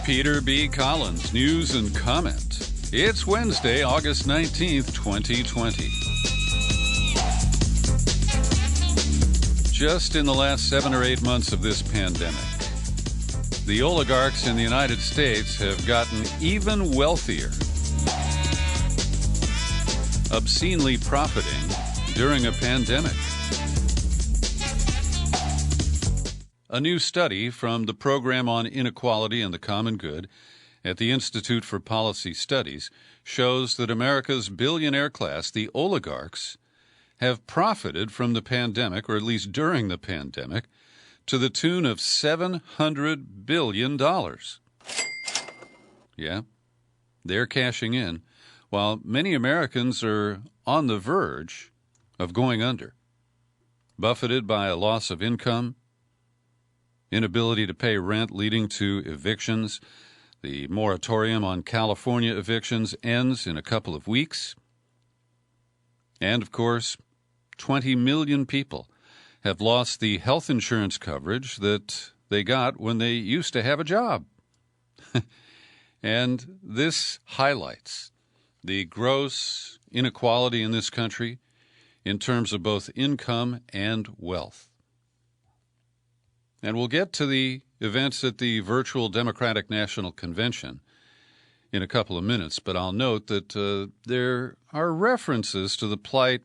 Peter B. Collins, news and comment. It's Wednesday, August 19th, 2020. Just in the last 7 or 8 months of this pandemic, the oligarchs in the United States have gotten even wealthier, obscenely profiting during a pandemic. A new study from the Program on Inequality and the Common Good at the Institute for Policy Studies shows that America's billionaire class, the oligarchs, have profited from the pandemic, or at least during the pandemic, to the tune of $700 billion. Yeah, they're cashing in, while many Americans are on the verge of going under, buffeted by a loss of income, inability to pay rent leading to evictions. The moratorium on California evictions ends in a couple of weeks. And, of course, 20 million people have lost the health insurance coverage that they got when they used to have a job. And this highlights the gross inequality in this country in terms of both income and wealth. And we'll get to the events at the virtual Democratic National Convention in a couple of minutes, but I'll note that there are references to the plight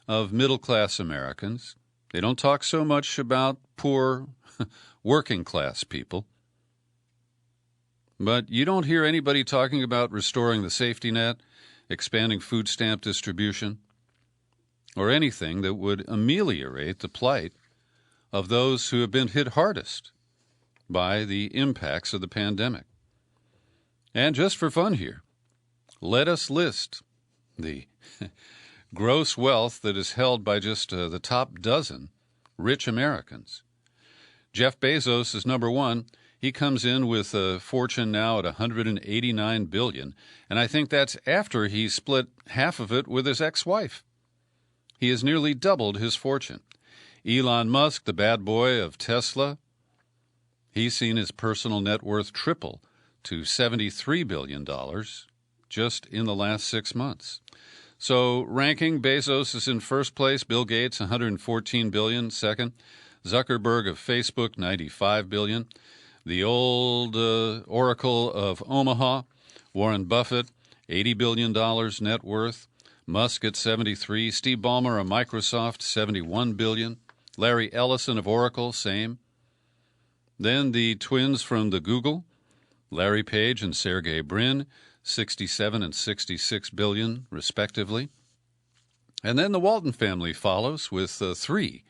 of middle-class Americans. They don't talk so much about poor working-class people. But you don't hear anybody talking about restoring the safety net, expanding food stamp distribution, or anything that would ameliorate the plight of those who have been hit hardest by the impacts of the pandemic. And just for fun here, let us list the gross wealth that is held by just the top dozen rich Americans. Jeff Bezos is number one. He comes in with a fortune now at $189 billion, and I think that's after he split half of it with his ex-wife. He has nearly doubled his fortune. Elon Musk, the bad boy of Tesla, he's seen his personal net worth triple to $73 billion just in the last 6 months. So ranking, Bezos is in first place, Bill Gates, $114 billion, second. Zuckerberg of Facebook, $95 billion. The old Oracle of Omaha, Warren Buffett, $80 billion net worth. Musk at 73, Steve Ballmer of Microsoft, $71 billion. Larry Ellison of Oracle, same. Then the twins from the Google, Larry Page and Sergey Brin, 67 and 66 billion, respectively. And then the Walton family follows with 3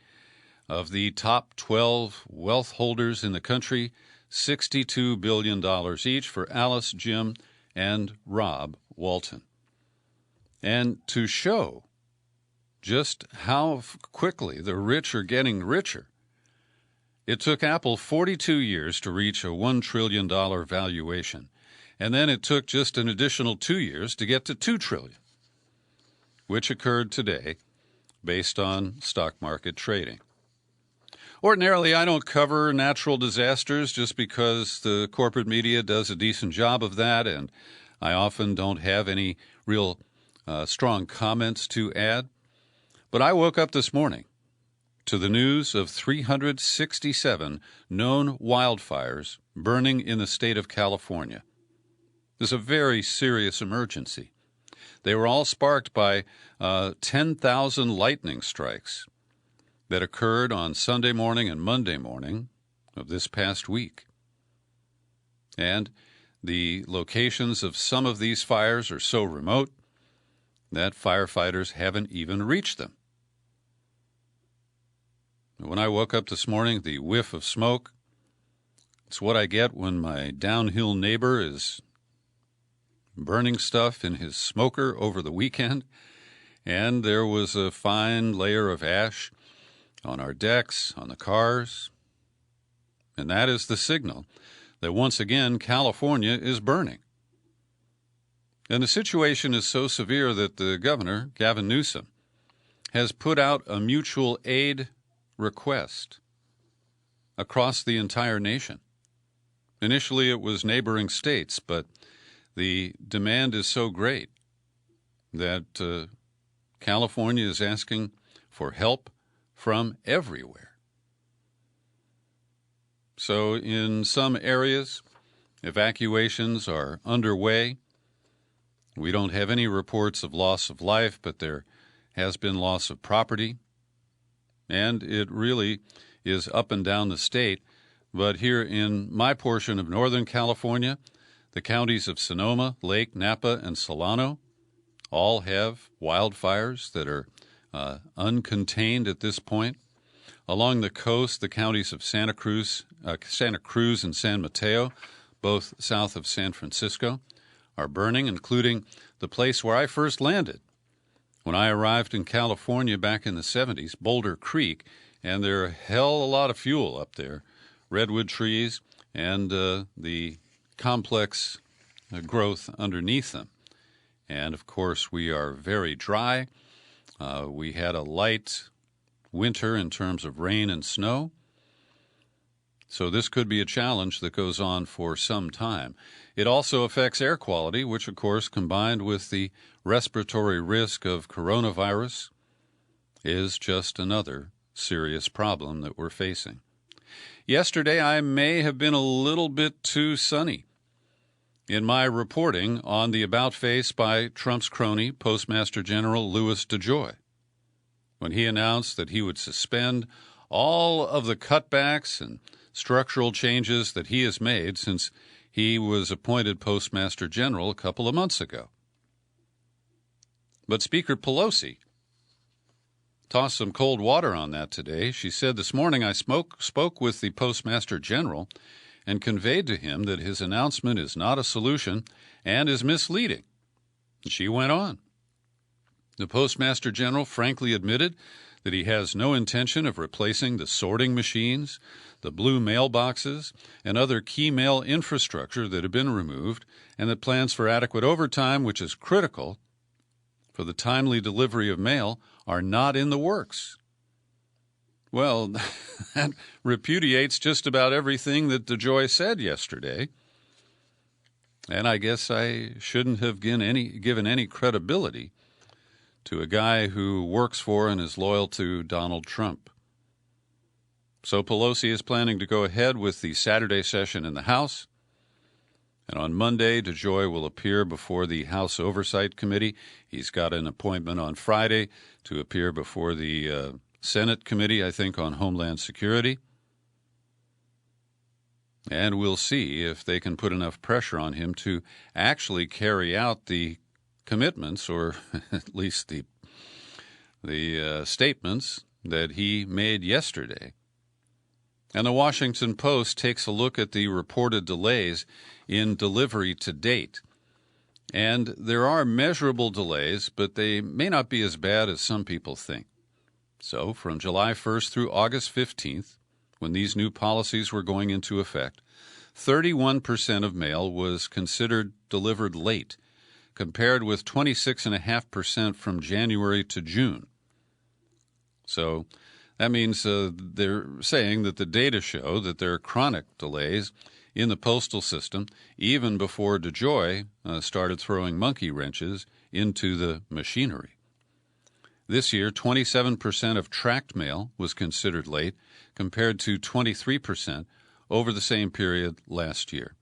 of the top 12 wealth holders in the country, $62 billion each for Alice, Jim, and Rob Walton. And to show just how quickly the rich are getting richer, it took Apple 42 years to reach a $1 trillion valuation, and then it took just an additional 2 years to get to $2 trillion, which occurred today based on stock market trading. Ordinarily, I don't cover natural disasters just because the corporate media does a decent job of that, and I often don't have any real strong comments to add. But I woke up this morning to the news of 367 known wildfires burning in the state of California. This is a very serious emergency. They were all sparked by 10,000 lightning strikes that occurred on Sunday morning and Monday morning of this past week. And the locations of some of these fires are so remote that firefighters haven't even reached them. When I woke up this morning, the whiff of smoke, it's what I get when my downhill neighbor is burning stuff in his smoker over the weekend, and there was a fine layer of ash on our decks, on the cars, and that is the signal that once again California is burning. And the situation is so severe that the governor, Gavin Newsom, has put out a mutual aid request across the entire nation. Initially, it was neighboring states, but the demand is so great that California is asking for help from everywhere. So in some areas, evacuations are underway. We don't have any reports of loss of life, but there has been loss of property. And it really is up and down the state. But here in my portion of Northern California, the counties of Sonoma, Lake, Napa, and Solano all have wildfires that are uncontained at this point. Along the coast, the counties of Santa Cruz and San Mateo, both south of San Francisco, are burning, including the place where I first landed when I arrived in California back in the 70s, Boulder Creek, and there hell a lot of fuel up there, redwood trees and the complex growth underneath them. And, of course, we are very dry. We had a light winter in terms of rain and snow. So this could be a challenge that goes on for some time. It also affects air quality, which, of course, combined with the respiratory risk of coronavirus, is just another serious problem that we're facing. Yesterday, I may have been a little bit too sunny in my reporting on the about-face by Trump's crony, Postmaster General Louis DeJoy, when he announced that he would suspend all of the cutbacks and structural changes that he has made since he was appointed Postmaster General a couple of months ago. But Speaker Pelosi tossed some cold water on that today. She said, "This morning I spoke with the Postmaster General and conveyed to him that his announcement is not a solution and is misleading." She went on. The Postmaster General frankly admitted that he has no intention of replacing the sorting machines, the blue mailboxes, and other key mail infrastructure that have been removed, and that plans for adequate overtime, which is critical for the timely delivery of mail, are not in the works. Well, that repudiates just about everything that DeJoy said yesterday. And I guess I shouldn't have given any credibility to a guy who works for and is loyal to Donald Trump. So Pelosi is planning to go ahead with the Saturday session in the House. And on Monday, DeJoy will appear before the House Oversight Committee. He's got an appointment on Friday to appear before the Senate Committee, I think, on Homeland Security. And we'll see if they can put enough pressure on him to actually carry out the commitments, or at least the statements that he made yesterday. And the Washington Post takes a look at the reported delays in delivery to date. And there are measurable delays, but they may not be as bad as some people think. So from July 1st through August 15th, when these new policies were going into effect, 31% of mail was considered delivered late, compared with 26.5% from January to June. So that means they're saying that the data show that there are chronic delays in the postal system, even before DeJoy started throwing monkey wrenches into the machinery. This year, 27% of tracked mail was considered late, compared to 23% over the same period last year.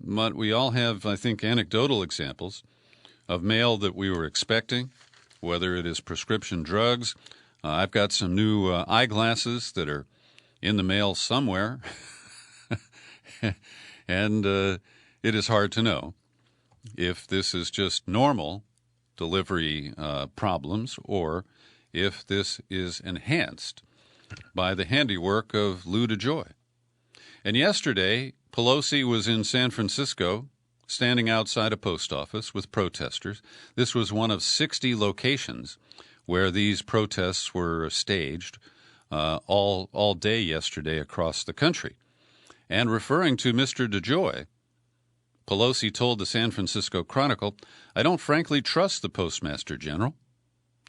But we all have, I think, anecdotal examples of mail that we were expecting, whether it is prescription drugs. I've got some new eyeglasses that are in the mail somewhere, and it is hard to know if this is just normal delivery problems or if this is enhanced by the handiwork of Lou DeJoy. And yesterday, Pelosi was in San Francisco, standing outside a post office with protesters. This was one of 60 locations where these protests were staged all day yesterday across the country. And referring to Mr. DeJoy, Pelosi told the San Francisco Chronicle, "I don't frankly trust the Postmaster General.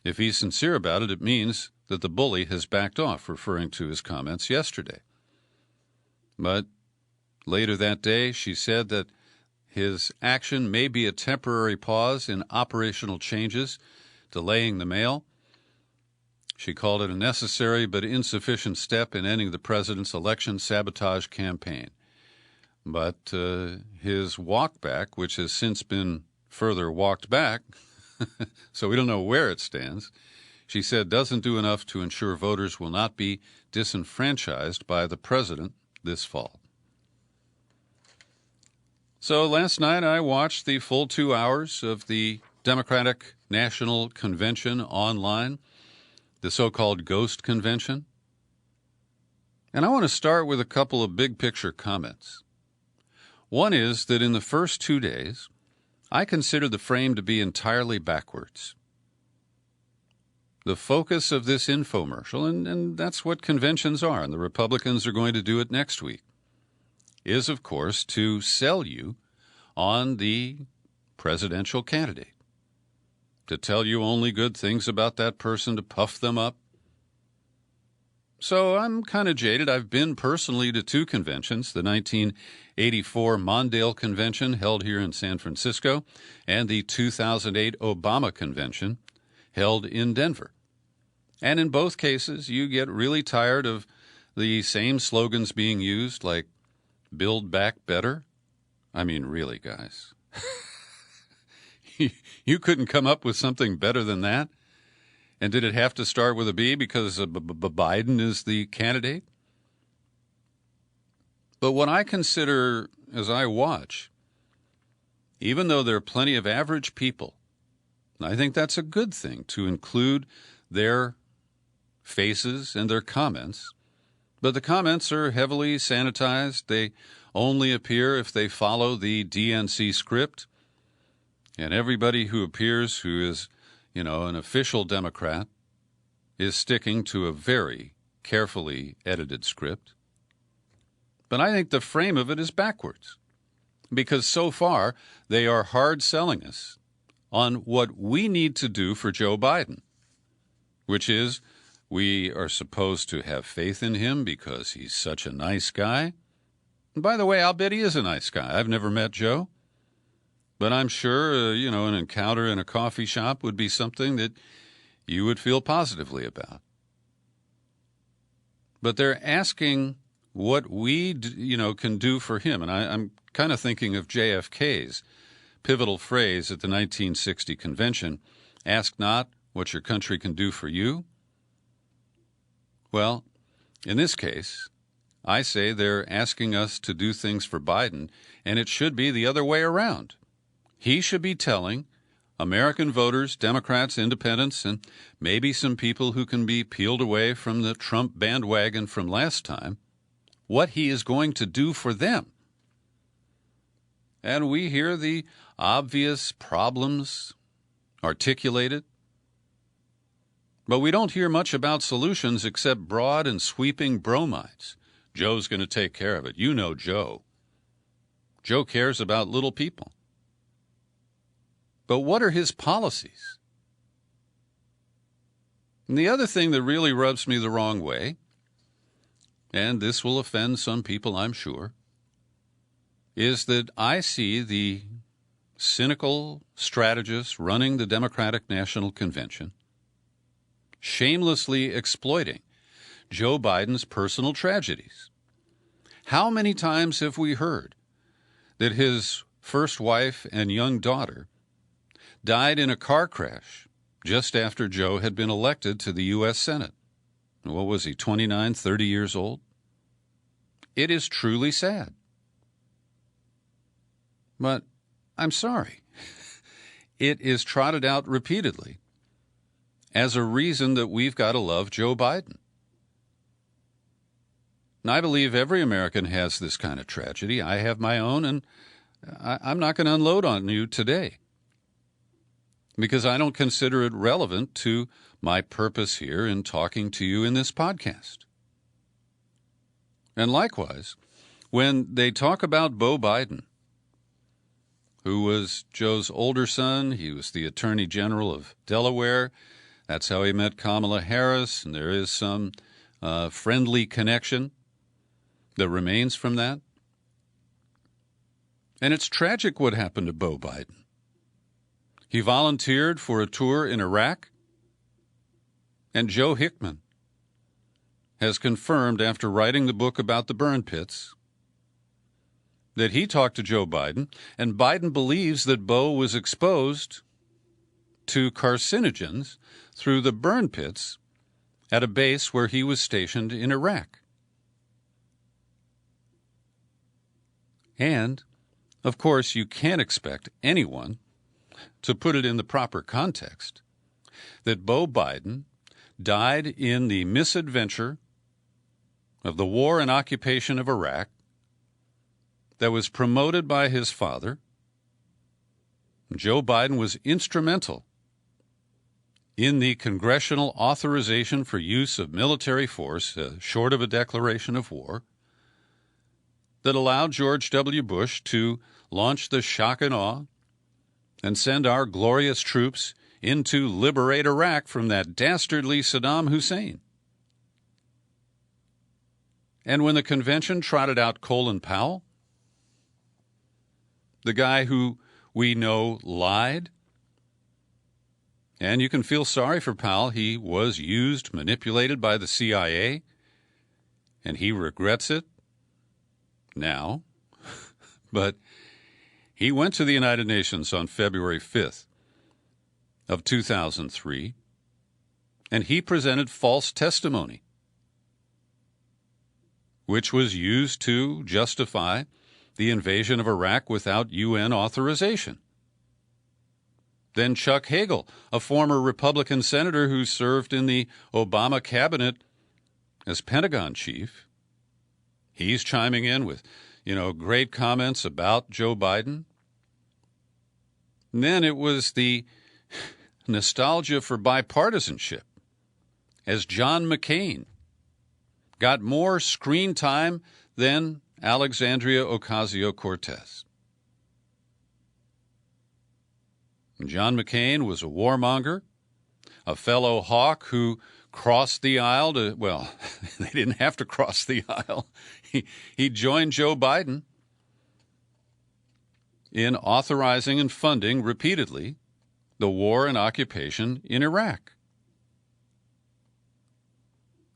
If he's sincere about it, it means that the bully has backed off," referring to his comments yesterday. But Later that day, she said that his action may be a temporary pause in operational changes, delaying the mail. She called it a necessary but insufficient step in ending the president's election sabotage campaign. But his walk back, which has since been further walked back, so we don't know where it stands, she said doesn't do enough to ensure voters will not be disenfranchised by the president this fall. So last night I watched the full 2 hours of the Democratic National Convention online, the so-called Ghost Convention. And I want to start with a couple of big-picture comments. One is that in the first 2 days, I consider the frame to be entirely backwards. The focus of this infomercial, and that's what conventions are, and the Republicans are going to do it next week, is, of course, to sell you on the presidential candidate, to tell you only good things about that person, to puff them up. So I'm kind of jaded. I've been personally to 2 conventions, the 1984 Mondale Convention held here in San Francisco and the 2008 Obama Convention held in Denver. And in both cases, you get really tired of the same slogans being used, like Build Back Better. I mean, really, guys. You couldn't come up with something better than that? And did it have to start with a B because Biden is the candidate? But what I consider as I watch, even though there are plenty of average people, I think that's a good thing to include their faces and their comments. But the comments are heavily sanitized. They only appear if they follow the DNC script. And everybody who appears who is, an official Democrat is sticking to a very carefully edited script. But I think the frame of it is backwards, because so far they are hard selling us on what we need to do for Joe Biden, which is we are supposed to have faith in him because he's such a nice guy. And by the way, I'll bet he is a nice guy. I've never met Joe. But I'm sure, an encounter in a coffee shop would be something that you would feel positively about. But they're asking what we, can do for him. And I'm kind of thinking of JFK's pivotal phrase at the 1960 convention, ask not what your country can do for you. Well, in this case, I say they're asking us to do things for Biden, and it should be the other way around. He should be telling American voters, Democrats, independents, and maybe some people who can be peeled away from the Trump bandwagon from last time, what he is going to do for them. And we hear the obvious problems articulated, but we don't hear much about solutions except broad and sweeping bromides. Joe's going to take care of it. You know Joe. Joe cares about little people. But what are his policies? And the other thing that really rubs me the wrong way, and this will offend some people, I'm sure, is that I see the cynical strategists running the Democratic National Convention shamelessly exploiting Joe Biden's personal tragedies. How many times have we heard that his first wife and young daughter died in a car crash just after Joe had been elected to the U.S. Senate? What was he, 29, 30 years old? It is truly sad. But I'm sorry. It is trotted out repeatedly as a reason that we've got to love Joe Biden. And I believe every American has this kind of tragedy. I have my own, and I'm not going to unload on you today, because I don't consider it relevant to my purpose here in talking to you in this podcast. And likewise, when they talk about Beau Biden, who was Joe's older son, he was the Attorney General of Delaware. That's how he met Kamala Harris, and there is some friendly connection that remains from that. And it's tragic what happened to Beau Biden. He volunteered for a tour in Iraq, and Joe Hickman has confirmed after writing the book about the burn pits that he talked to Joe Biden, and Biden believes that Beau was exposed to carcinogens through the burn pits at a base where he was stationed in Iraq. And, of course, you can't expect anyone to put it in the proper context that Beau Biden died in the misadventure of the war and occupation of Iraq that was promoted by his father. Joe Biden was instrumental in the congressional authorization for use of military force, short of a declaration of war, that allowed George W. Bush to launch the shock and awe and send our glorious troops in to liberate Iraq from that dastardly Saddam Hussein. And when the convention trotted out Colin Powell, the guy who we know lied, and you can feel sorry for Powell. He was used, manipulated by the CIA, and he regrets it now. But he went to the United Nations on February 5th of 2003, and he presented false testimony, which was used to justify the invasion of Iraq without UN authorization. Then Chuck Hagel, a former Republican senator who served in the Obama cabinet as Pentagon chief, he's chiming in with, great comments about Joe Biden. And then it was the nostalgia for bipartisanship, as John McCain got more screen time than Alexandria Ocasio-Cortez. John McCain was a warmonger, a fellow hawk who crossed the aisle to, well, they didn't have to cross the aisle. He joined Joe Biden in authorizing and funding repeatedly the war and occupation in Iraq.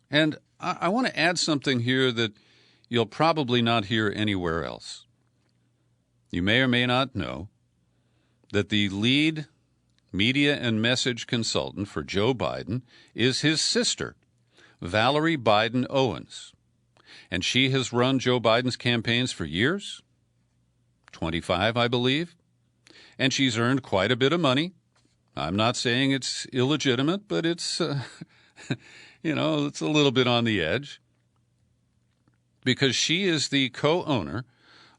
And I want to add something here that you'll probably not hear anywhere else. You may or may not know that the lead media and message consultant for Joe Biden is his sister, Valerie Biden Owens. And she has run Joe Biden's campaigns for years, 25, I believe, and she's earned quite a bit of money. I'm not saying it's illegitimate, but it's, it's a little bit on the edge, because she is the co-owner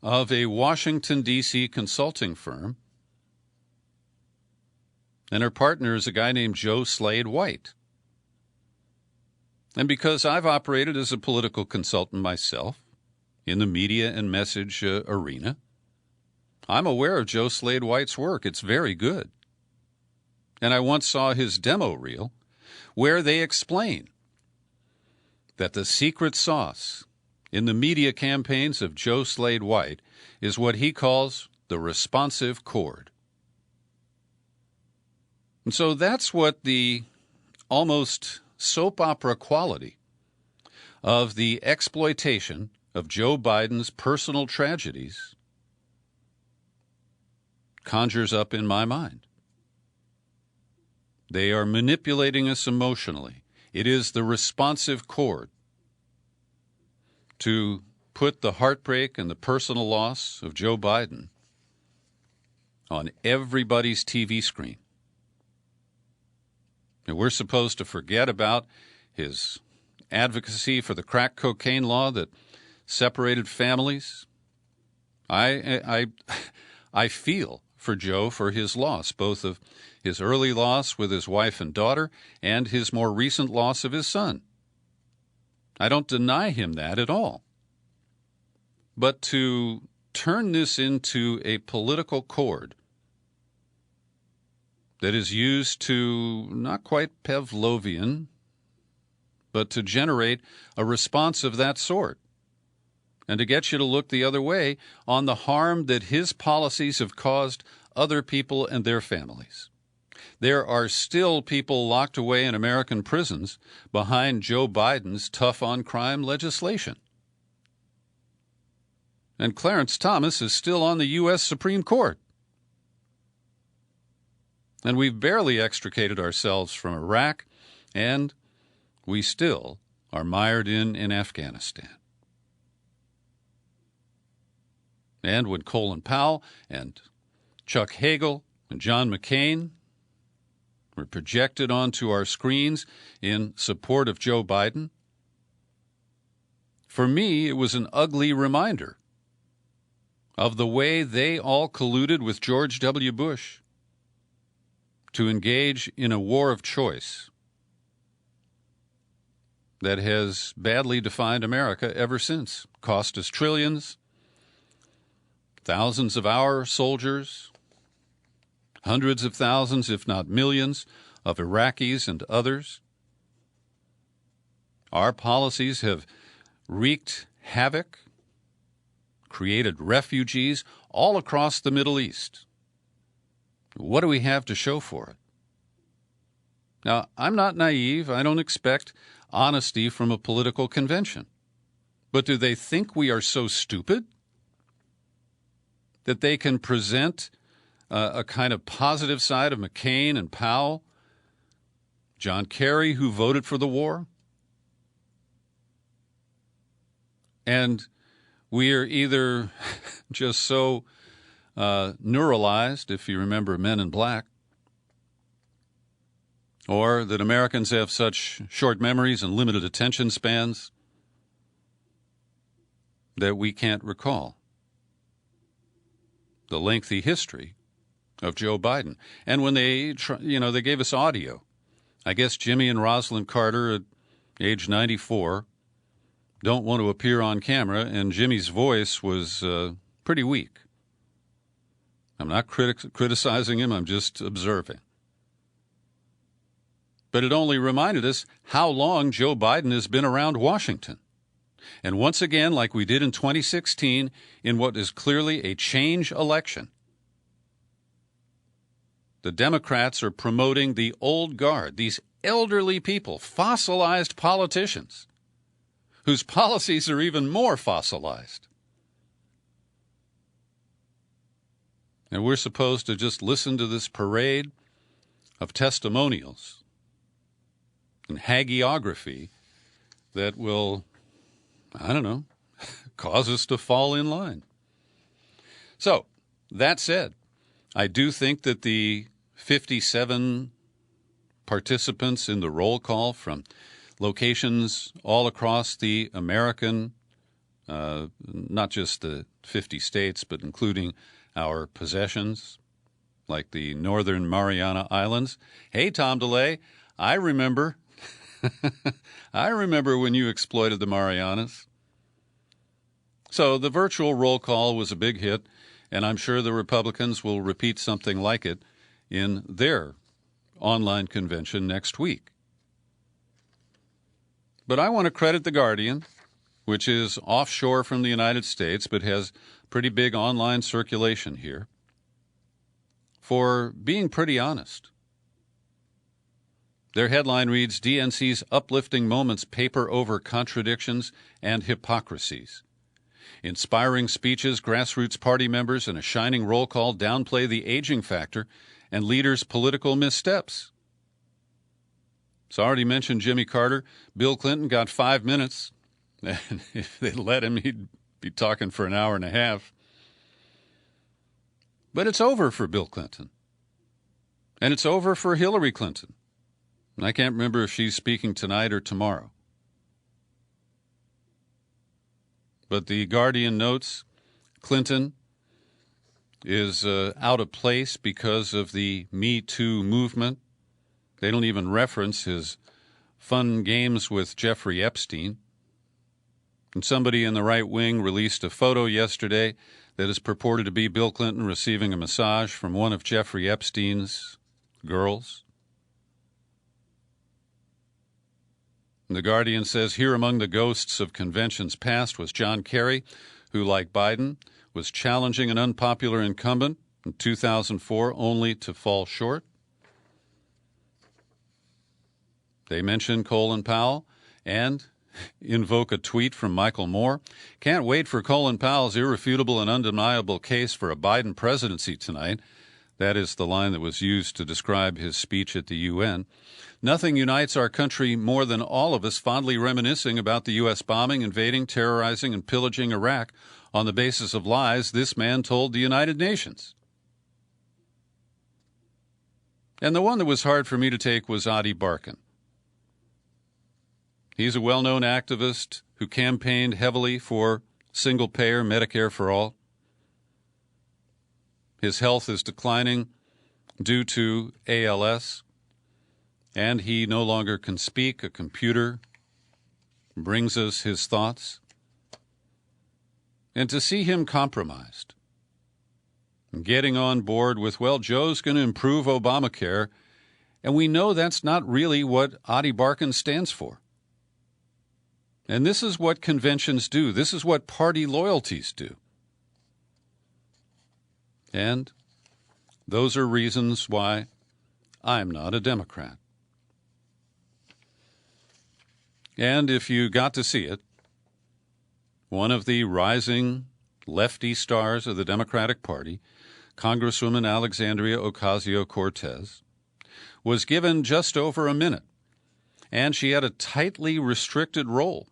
of a Washington, D.C. consulting firm, and her partner is a guy named Joe Slade White. And because I've operated as a political consultant myself in the media and message arena, I'm aware of Joe Slade White's work. It's very good. And I once saw his demo reel where they explain that the secret sauce in the media campaigns of Joe Slade White is what he calls the responsive chord. And so that's what the almost soap opera quality of the exploitation of Joe Biden's personal tragedies conjures up in my mind. They are manipulating us emotionally. It is the responsive chord to put the heartbreak and the personal loss of Joe Biden on everybody's TV screen. And we're supposed to forget about his advocacy for the crack cocaine law that separated families. I feel for Joe for his loss, both of his early loss with his wife and daughter and his more recent loss of his son. I don't deny him that at all. But to turn this into a political chord that is used to, not quite Pavlovian, but to generate a response of that sort and to get you to look the other way on the harm that his policies have caused other people and their families. There are still people locked away in American prisons behind Joe Biden's tough-on-crime legislation. And Clarence Thomas is still on the U.S. Supreme Court. And we've barely extricated ourselves from Iraq, and we still are mired in Afghanistan. And when Colin Powell and Chuck Hagel and John McCain were projected onto our screens in support of Joe Biden, for me, it was an ugly reminder of the way they all colluded with George W. Bush to engage in a war of choice that has badly defined America ever since. Cost us trillions, thousands of our soldiers, hundreds of thousands, if not millions, of Iraqis and others. Our policies have wreaked havoc, created refugees all across the Middle East. What do we have to show for it? Now, I'm not naive. I don't expect honesty from a political convention. But do they think we are so stupid that they can present a kind of positive side of McCain and Powell, John Kerry, who voted for the war? And we are either just so neuralized, if you remember Men in Black, or that Americans have such short memories and limited attention spans that we can't recall the lengthy history of Joe Biden. And when they gave us audio, I guess Jimmy and Rosalind Carter at age 94 don't want to appear on camera, and Jimmy's voice was pretty weak. I'm not criticizing him, I'm just observing. But it only reminded us how long Joe Biden has been around Washington. And once again, like we did in 2016, in what is clearly a change election, the Democrats are promoting the old guard, these elderly people, fossilized politicians, whose policies are even more fossilized. And we're supposed to just listen to this parade of testimonials and hagiography that will, I don't know, cause us to fall in line. So, that said, I do think that the 57 participants in the roll call from locations all across the American, not just the 50 states, but including our possessions, like the Northern Mariana Islands. Hey, Tom DeLay, I remember. I remember when you exploited the Marianas. So the virtual roll call was a big hit, and I'm sure the Republicans will repeat something like it in their online convention next week. But I want to credit The Guardian, which is offshore from the United States but has pretty big online circulation here, for being pretty honest. Their headline reads, DNC's Uplifting Moments Paper Over Contradictions and Hypocrisies. Inspiring speeches, grassroots party members, and a shining roll call downplay the aging factor and leaders' political missteps. So I already mentioned Jimmy Carter. Bill Clinton got 5 minutes. And if they let him, he'd be talking for an hour and a half. But it's over for Bill Clinton. And it's over for Hillary Clinton. And I can't remember if she's speaking tonight or tomorrow. But the Guardian notes Clinton is out of place because of the Me Too movement. They don't even reference his fun games with Jeffrey Epstein. And somebody in the right wing released a photo yesterday that is purported to be Bill Clinton receiving a massage from one of Jeffrey Epstein's girls. The Guardian says here among the ghosts of conventions past was John Kerry, who, like Biden, was challenging an unpopular incumbent in 2004 only to fall short. They mention Colin Powell and invoke a tweet from Michael Moore. Can't wait for Colin Powell's irrefutable and undeniable case for a Biden presidency tonight. That is the line that was used to describe his speech at the UN. Nothing unites our country more than all of us fondly reminiscing about the U.S. bombing, invading, terrorizing, and pillaging Iraq on the basis of lies this man told the United Nations. And the one that was hard for me to take was Adi Barkan. He's a well-known activist who campaigned heavily for single-payer Medicare for all. His health is declining due to ALS, and he no longer can speak. A computer brings us his thoughts. And to see him compromised, getting on board with, well, Joe's going to improve Obamacare, and we know that's not really what Adi Barkan stands for. And this is what conventions do. This is what party loyalties do. And those are reasons why I'm not a Democrat. And if you got to see it, one of the rising lefty stars of the Democratic Party, Congresswoman Alexandria Ocasio-Cortez, was given just over a minute, and she had a tightly restricted role.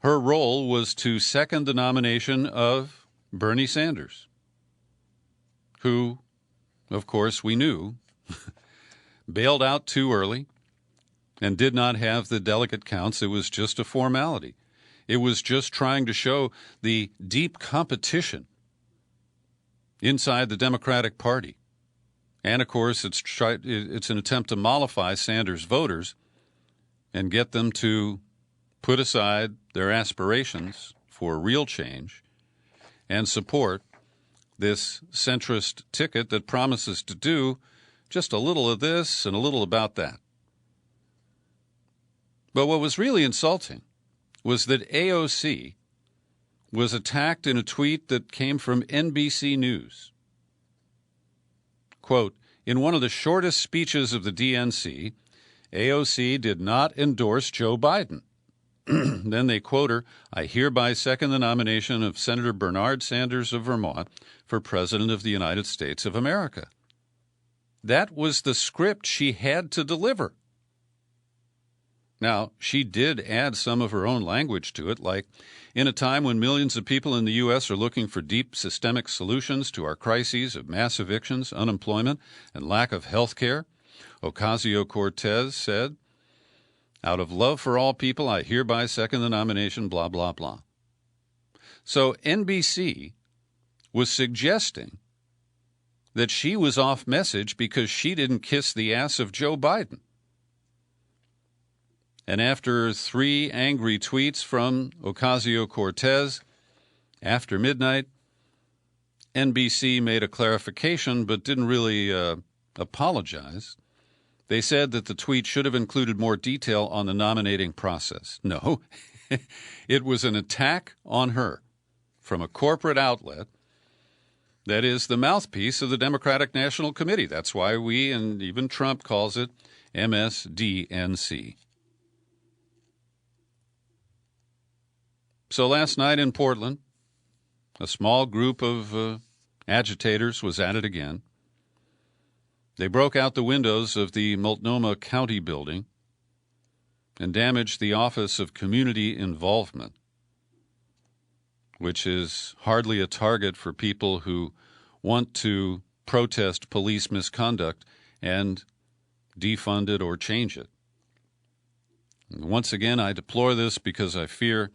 Her role was to second the nomination of Bernie Sanders, who, of course, we knew, bailed out too early and did not have the delegate counts. It was just a formality. It was just trying to show the deep competition inside the Democratic Party. And, of course, it's an attempt to mollify Sanders' voters and get them to put aside their aspirations for real change and support this centrist ticket that promises to do just a little of this and a little about that. But what was really insulting was that AOC was attacked in a tweet that came from NBC News. Quote, in one of the shortest speeches of the DNC, AOC did not endorse Joe Biden. Then they quote her, I hereby second the nomination of Senator Bernard Sanders of Vermont for President of the United States of America. That was the script she had to deliver. Now, she did add some of her own language to it, like, in a time when millions of people in the U.S. are looking for deep systemic solutions to our crises of mass evictions, unemployment, and lack of health care, Ocasio-Cortez said, out of love for all people, I hereby second the nomination, blah, blah, blah. So NBC was suggesting that she was off message because she didn't kiss the ass of Joe Biden. And after 3 angry tweets from Ocasio-Cortez after midnight, NBC made a clarification but didn't really apologize. They said that the tweet should have included more detail on the nominating process. No, it was an attack on her from a corporate outlet that is the mouthpiece of the Democratic National Committee. That's why we, and even Trump calls it MSDNC. So last night in Portland, a small group of agitators was at it again. They broke out the windows of the Multnomah County building and damaged the Office of Community Involvement, which is hardly a target for people who want to protest police misconduct and defund it or change it. And once again, I deplore this because I fear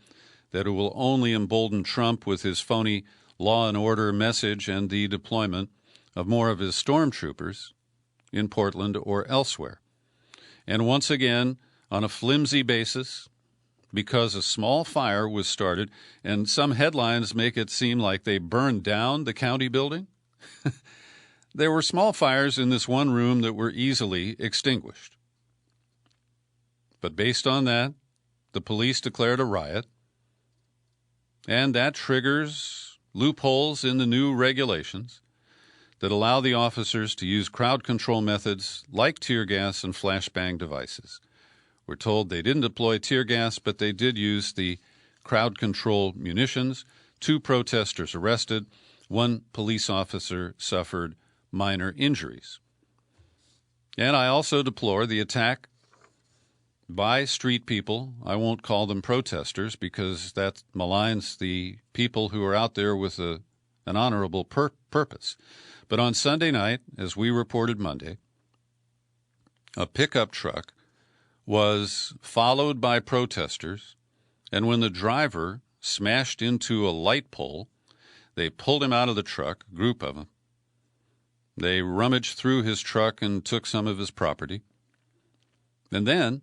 that it will only embolden Trump with his phony law and order message and the deployment of more of his stormtroopers in Portland or elsewhere. And once again, on a flimsy basis, because a small fire was started, and some headlines make it seem like they burned down the county building. There were small fires in this one room that were easily extinguished. But based on that, the police declared a riot, and that triggers loopholes in the new regulations that allow the officers to use crowd control methods like tear gas and flashbang devices. We're told they didn't deploy tear gas, but they did use the crowd control munitions. 2 protesters arrested. 1 police officer suffered minor injuries. And I also deplore the attack by street people. I won't call them protesters because that maligns the people who are out there with an honorable purpose. But on Sunday night, as we reported Monday, a pickup truck was followed by protesters, and when the driver smashed into a light pole, they pulled him out of the truck, a group of them. They rummaged through his truck and took some of his property. And then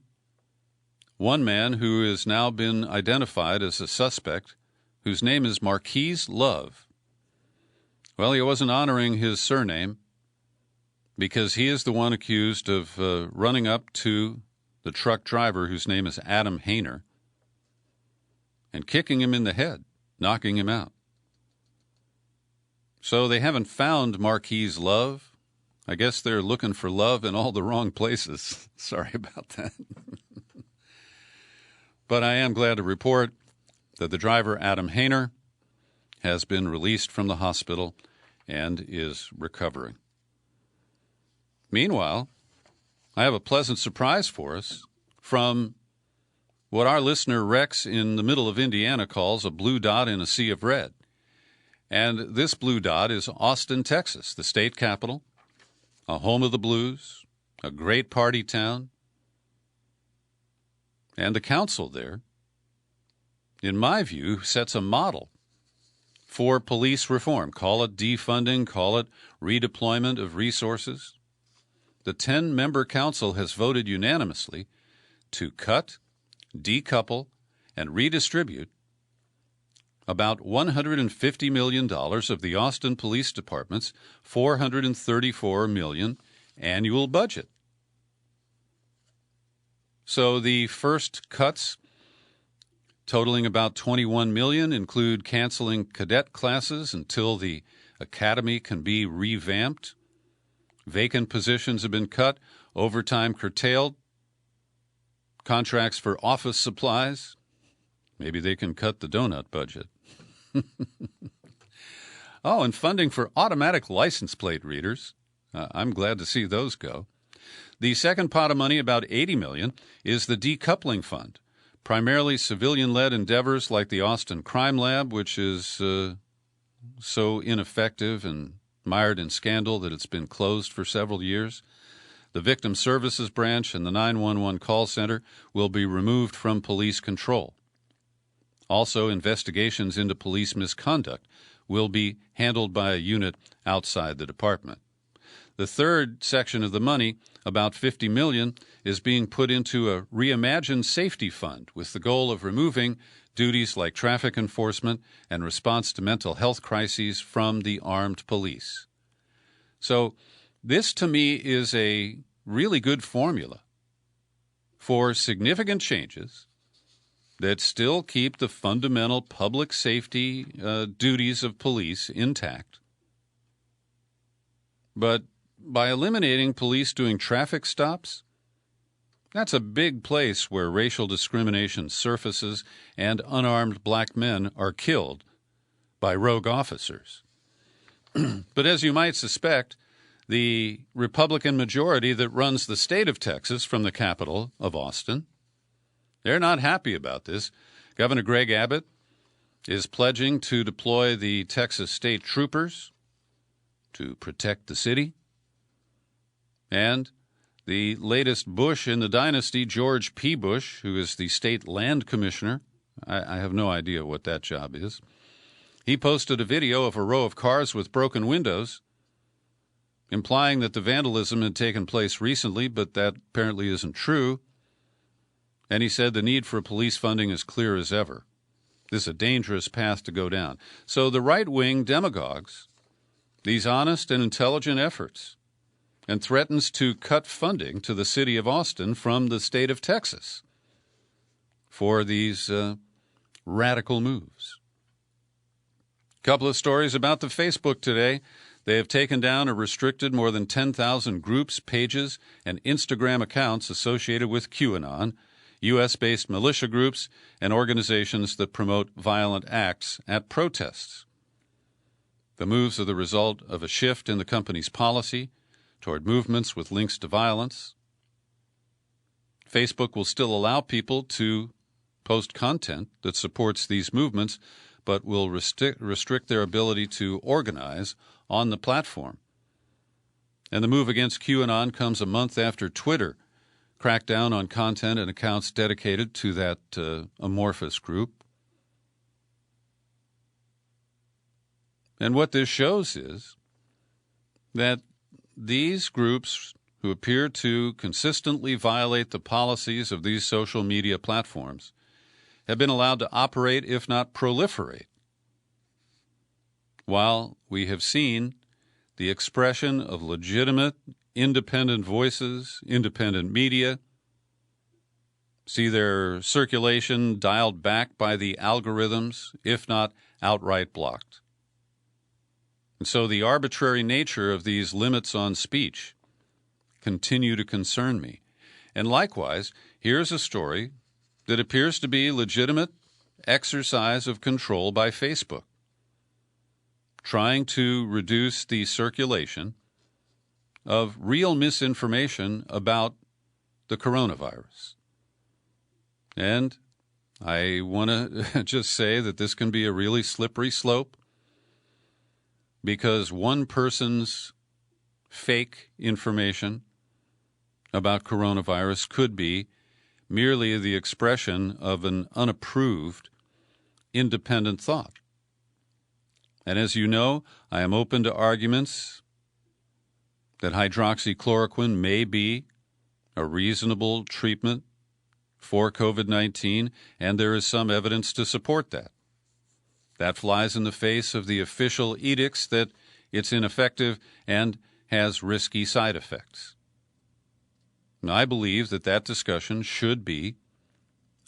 one man who has now been identified as a suspect, whose name is Marquise Love. Well, he wasn't honoring his surname because he is the one accused of running up to the truck driver, whose name is Adam Hayner, and kicking him in the head, knocking him out. So they haven't found Marquise Love. I guess they're looking for love in all the wrong places. Sorry about that. But I am glad to report that the driver, Adam Hayner, has been released from the hospital and is recovering. Meanwhile, I have a pleasant surprise for us from what our listener Rex in the middle of Indiana calls a blue dot in a sea of red. And this blue dot is Austin, Texas, the state capital, a home of the blues, a great party town. And the council there, in my view, sets a model for police reform. Call it defunding, call it redeployment of resources. The 10-member council has voted unanimously to cut, decouple, and redistribute about $150 million of the Austin Police Department's $434 million annual budget. So the first cuts, totaling about $21 million, include canceling cadet classes until the academy can be revamped. Vacant positions have been cut, overtime curtailed, contracts for office supplies. Maybe they can cut the donut budget. Oh, and funding for automatic license plate readers. I'm glad to see those go. The second pot of money, about $80 million, is the decoupling fund, primarily civilian-led endeavors like the Austin Crime Lab, which is so ineffective and mired in scandal that it's been closed for several years. The Victim Services Branch and the 911 call center will be removed from police control. Also, investigations into police misconduct will be handled by a unit outside the department. The third section of the money, about $50 million, is being put into a reimagined safety fund with the goal of removing duties like traffic enforcement and response to mental health crises from the armed police. So this, to me, is a really good formula for significant changes that still keep the fundamental public safety duties of police intact. But by eliminating police doing traffic stops, that's a big place where racial discrimination surfaces and unarmed black men are killed by rogue officers. But as you might suspect, the Republican majority that runs the state of Texas from the capital of Austin, they're not happy about this. Governor Greg Abbott is pledging to deploy the Texas State Troopers to protect the city. And the latest Bush in the dynasty, George P. Bush, who is the state land commissioner, I have no idea what that job is, he posted a video of a row of cars with broken windows, implying that the vandalism had taken place recently, but that apparently isn't true. And he said the need for police funding is clear as ever. This is a dangerous path to go down. So the right-wing demagogues, these honest and intelligent efforts, and threatens to cut funding to the city of Austin from the state of Texas. for these radical moves. A couple of stories about the Facebook today. They have taken down or restricted more than 10,000 groups, pages, and Instagram accounts associated with QAnon, U.S.-based militia groups, and organizations that promote violent acts at protests. The moves are the result of a shift in the company's policy toward movements with links to violence. Facebook will still allow people to post content that supports these movements, but will restrict their ability to organize on the platform. And the move against QAnon comes a month after Twitter cracked down on content and accounts dedicated to that amorphous group. And what this shows is that these groups who appear to consistently violate the policies of these social media platforms have been allowed to operate, if not proliferate, while we have seen the expression of legitimate, independent voices, independent media, see their circulation dialed back by the algorithms, if not outright blocked. And so the arbitrary nature of these limits on speech continue to concern me. And likewise, here's a story that appears to be legitimate exercise of control by Facebook, trying to reduce the circulation of real misinformation about the coronavirus. And I want to just say that this can be a really slippery slope, because one person's fake information about coronavirus could be merely the expression of an unapproved, independent thought. And as you know, I am open to arguments that hydroxychloroquine may be a reasonable treatment for COVID-19, and there is some evidence to support that. That flies in the face of the official edicts that it's ineffective and has risky side effects. And I believe that that discussion should be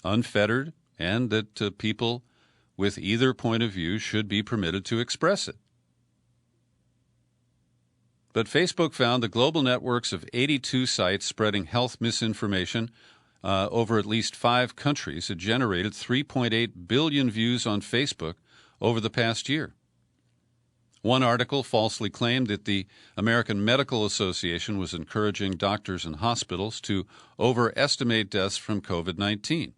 unfettered, and that people with either point of view should be permitted to express it. But Facebook found the global networks of 82 sites spreading health misinformation over at least 5 countries had generated 3.8 billion views on Facebook over the past year. One article falsely claimed that the American Medical Association was encouraging doctors and hospitals to overestimate deaths from COVID-19.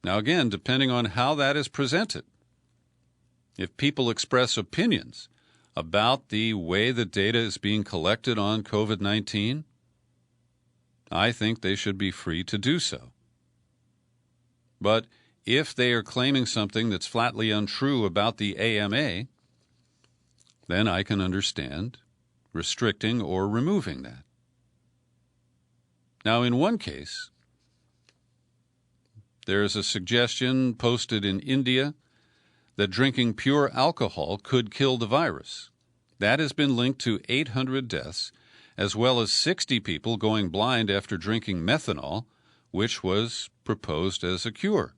Now again, depending on how that is presented, if people express opinions about the way the data is being collected on COVID-19, I think they should be free to do so. But if they are claiming something that's flatly untrue about the AMA, then I can understand restricting or removing that. Now, in one case, there is a suggestion posted in India that drinking pure alcohol could kill the virus. That has been linked to 800 deaths, as well as 60 people going blind after drinking methanol, which was proposed as a cure.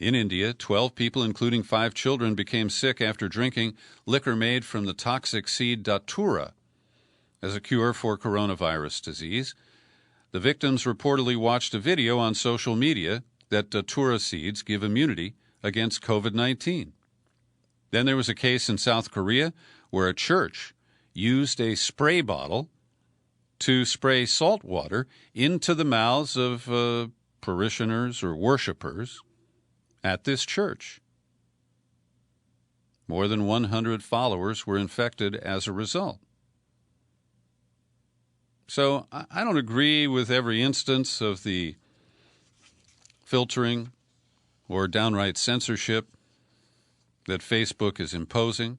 In India, 12 people, including 5 children, became sick after drinking liquor made from the toxic seed datura as a cure for coronavirus disease. The victims reportedly watched a video on social media that datura seeds give immunity against COVID-19. Then there was a case in South Korea where a church used a spray bottle to spray salt water into the mouths of parishioners or worshipers at this church. More than 100 followers were infected as a result. So I don't agree with every instance of the filtering or downright censorship that Facebook is imposing,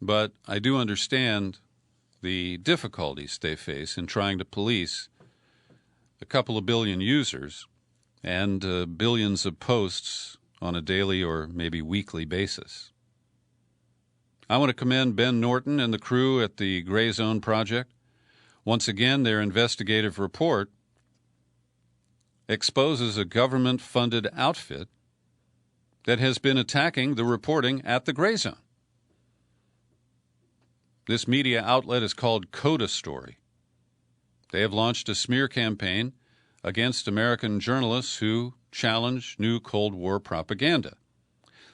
but I do understand the difficulties they face in trying to police a couple of billion users and billions of posts on a daily or maybe weekly basis. I want to commend Ben Norton and the crew at the Gray Zone Project. Once again, their investigative report exposes a government-funded outfit that has been attacking the reporting at the gray zone. This media outlet is called Coda Story. They have launched a smear campaign against American journalists who challenge new Cold War propaganda.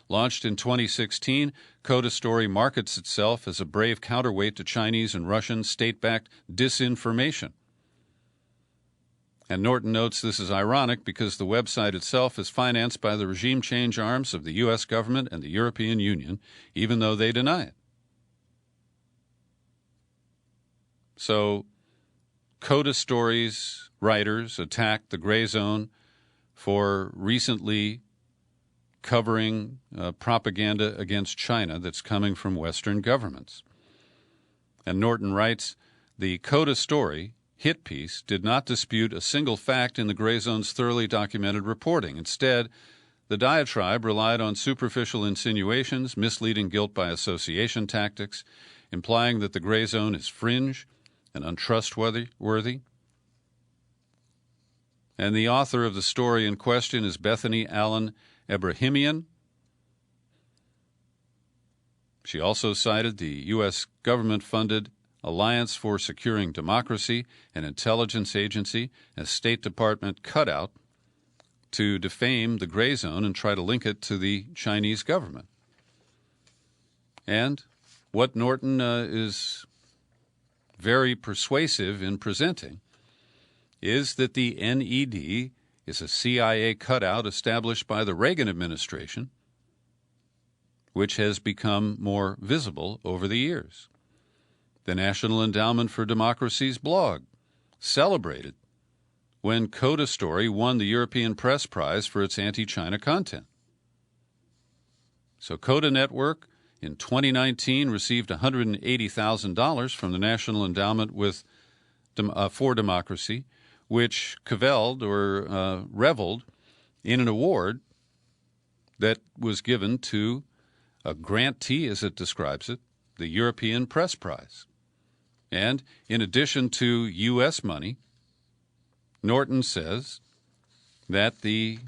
Launched in 2016, Coda Story markets itself as a brave counterweight to Chinese and Russian state-backed disinformation. And Norton notes this is ironic because the website itself is financed by the regime change arms of the U.S. government and the European Union, even though they deny it. So, Coda Story's writers attacked the gray zone for recently covering propaganda against China that's coming from Western governments. And Norton writes, the Coda Story hit piece did not dispute a single fact in the gray zone's thoroughly documented reporting. Instead, the diatribe relied on superficial insinuations, misleading guilt by association tactics, implying that the gray zone is fringe and untrustworthy. And the author of the story in question is Bethany Allen Ebrahimian. She also cited the U.S. government-funded Alliance for Securing Democracy, an intelligence agency, as State Department cutout to defame the gray zone and try to link it to the Chinese government. And what Norton is very persuasive in presenting is that the NED is a CIA cutout established by the Reagan administration, which has become more visible over the years. The National Endowment for Democracy's blog celebrated when Coda Story won the European Press Prize for its anti-China content. So Coda Network in 2019 received $180,000 from the National Endowment for Democracy, which cavilled or reveled in an award that was given to a grantee, as it describes it, the European Press Prize. And in addition to U.S. money, Norton says that the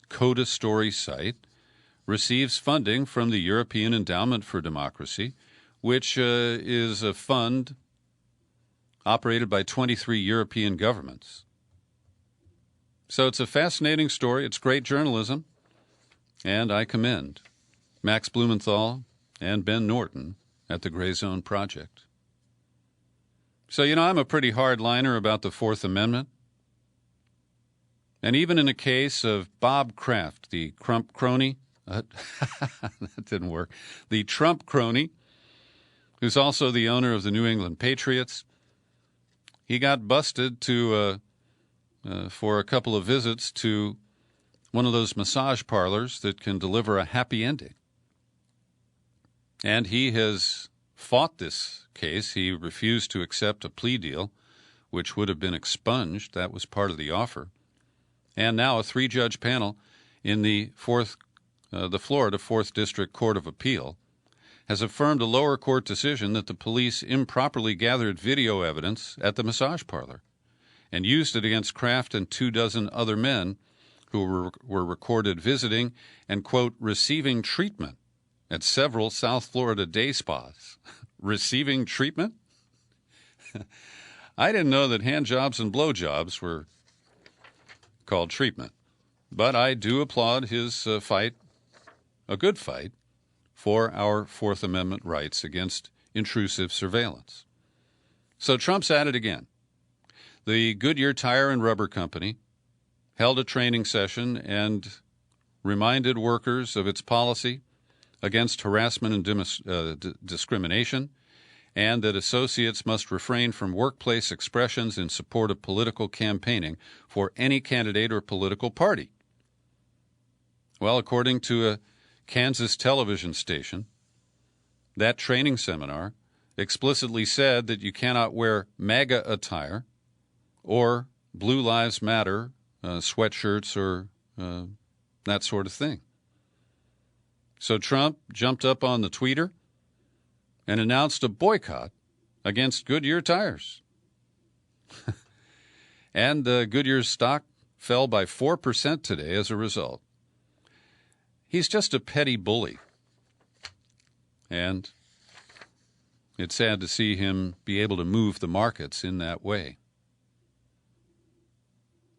Coda Story site receives funding from the European Endowment for Democracy, which is a fund operated by 23 European governments. So it's a fascinating story. It's great journalism, and I commend Max Blumenthal and Ben Norton at the Gray Zone Project. So, I'm a pretty hardliner about the Fourth Amendment. And even in a case of Bob Kraft, the Trump crony, that didn't work, the Trump crony, who's also the owner of the New England Patriots, he got busted for a couple of visits to one of those massage parlors that can deliver a happy ending. And he has fought this case. He refused to accept a plea deal, which would have been expunged. That was part of the offer. And now a 3-judge panel in the Florida 4th District Court of Appeal has affirmed a lower court decision that the police improperly gathered video evidence at the massage parlor and used it against Kraft and 24 other men who were recorded visiting and, quote, receiving treatment at several South Florida day spas. Receiving treatment? I didn't know that hand jobs and blow jobs were called treatment. But I do applaud his fight, a good fight, for our Fourth Amendment rights against intrusive surveillance. So Trump's at it again. The Goodyear Tire and Rubber Company held a training session and reminded workers of its policy against harassment and discrimination, and that associates must refrain from workplace expressions in support of political campaigning for any candidate or political party. Well, according to a Kansas television station, that training seminar explicitly said that you cannot wear MAGA attire or Blue Lives Matter sweatshirts or that sort of thing. So Trump jumped up on the tweeter and announced a boycott against Goodyear tires. And Goodyear's stock fell by 4% today as a result. He's just a petty bully. And it's sad to see him be able to move the markets in that way.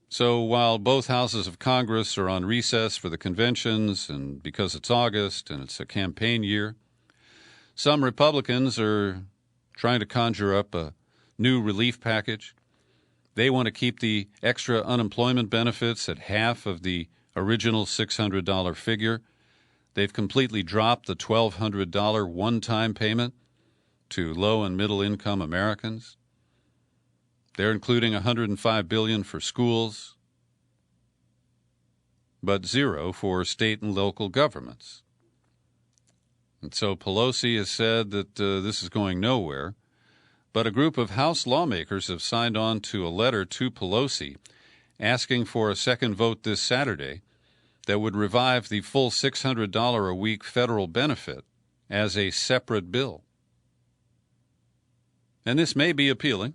So while both houses of Congress are on recess for the conventions, and because it's August and it's a campaign year, some Republicans are trying to conjure up a new relief package. They want to keep the extra unemployment benefits at half of the original $600 figure. They've completely dropped the $1,200 one-time payment to low and middle-income Americans. They're including $105 billion for schools, but zero for state and local governments. And so Pelosi has said that this is going nowhere, but a group of House lawmakers have signed on to a letter to Pelosi asking for a second vote this Saturday that would revive the full $600 a week federal benefit as a separate bill. And this may be appealing,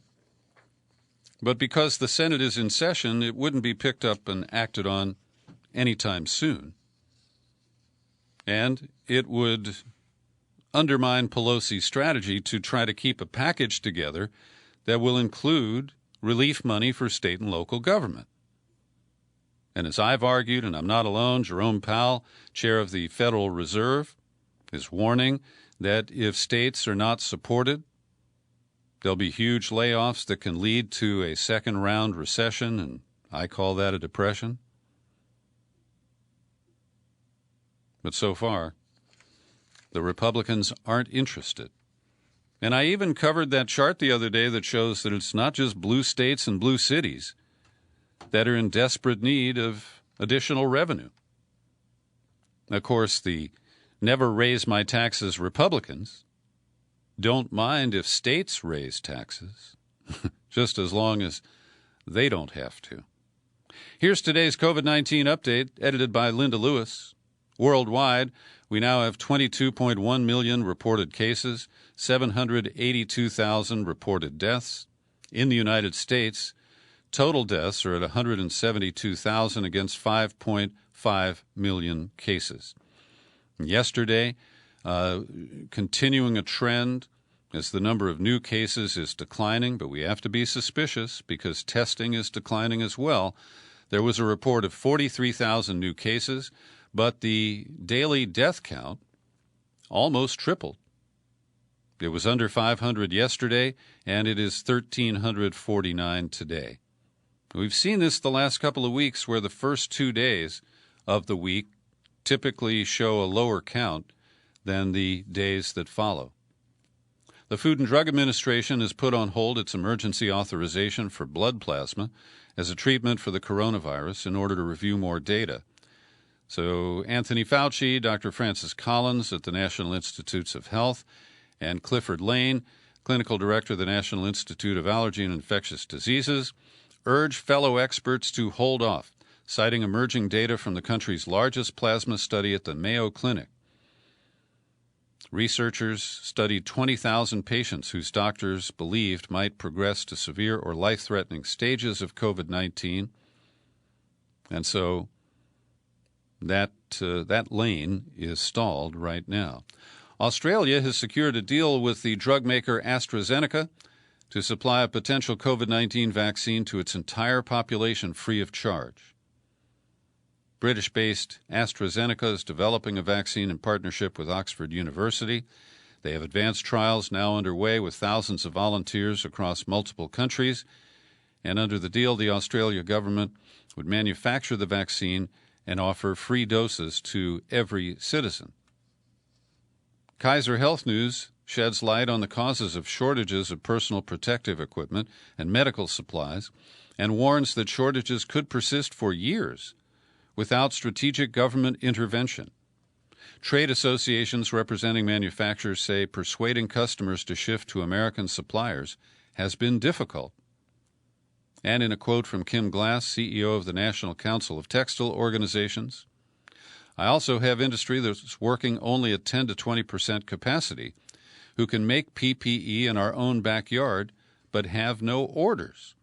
but because the Senate is in session, it wouldn't be picked up and acted on anytime soon. And it would undermine Pelosi's strategy to try to keep a package together that will include relief money for state and local government. And as I've argued, and I'm not alone, Jerome Powell, chair of the Federal Reserve, is warning that if states are not supported, there'll be huge layoffs that can lead to a second-round recession, and I call that a depression. But so far, the Republicans aren't interested. And I even covered that chart the other day that shows that it's not just blue states and blue cities that are in desperate need of additional revenue. Of course, the never raise my taxes Republicans don't mind if states raise taxes, just as long as they don't have to. Here's today's COVID-19 update, edited by Linda Lewis. Worldwide, we now have 22.1 million reported cases, 782,000 reported deaths. In the United States, total deaths are at 172,000 against 5.5 million cases. Yesterday, continuing a trend as the number of new cases is declining, but we have to be suspicious because testing is declining as well. There was a report of 43,000 new cases, but the daily death count almost tripled. It was under 500 yesterday, and it is 1,349 today. We've seen this the last couple of weeks where the first 2 days of the week typically show a lower count than the days that follow. The Food and Drug Administration has put on hold its emergency authorization for blood plasma as a treatment for the coronavirus in order to review more data. So Anthony Fauci, Dr. Francis Collins at the National Institutes of Health, and Clifford Lane, Clinical Director of the National Institute of Allergy and Infectious Diseases, urge fellow experts to hold off, citing emerging data from the country's largest plasma study at the Mayo Clinic. Researchers studied 20,000 patients whose doctors believed might progress to severe or life-threatening stages of COVID-19. And so that lane is stalled right now. Australia has secured a deal with the drug maker AstraZeneca to supply a potential COVID-19 vaccine to its entire population free of charge. British-based AstraZeneca is developing a vaccine in partnership with Oxford University. They have advanced trials now underway with thousands of volunteers across multiple countries. And under the deal, the Australia government would manufacture the vaccine and offer free doses to every citizen. Kaiser Health News sheds light on the causes of shortages of personal protective equipment and medical supplies and warns that shortages could persist for years without strategic government intervention. Trade associations representing manufacturers say persuading customers to shift to American suppliers has been difficult. And in a quote from Kim Glass, CEO of the National Council of Textile Organizations, I also have industry that's working only at 10 to 20% capacity, who can make PPE in our own backyard but have no orders.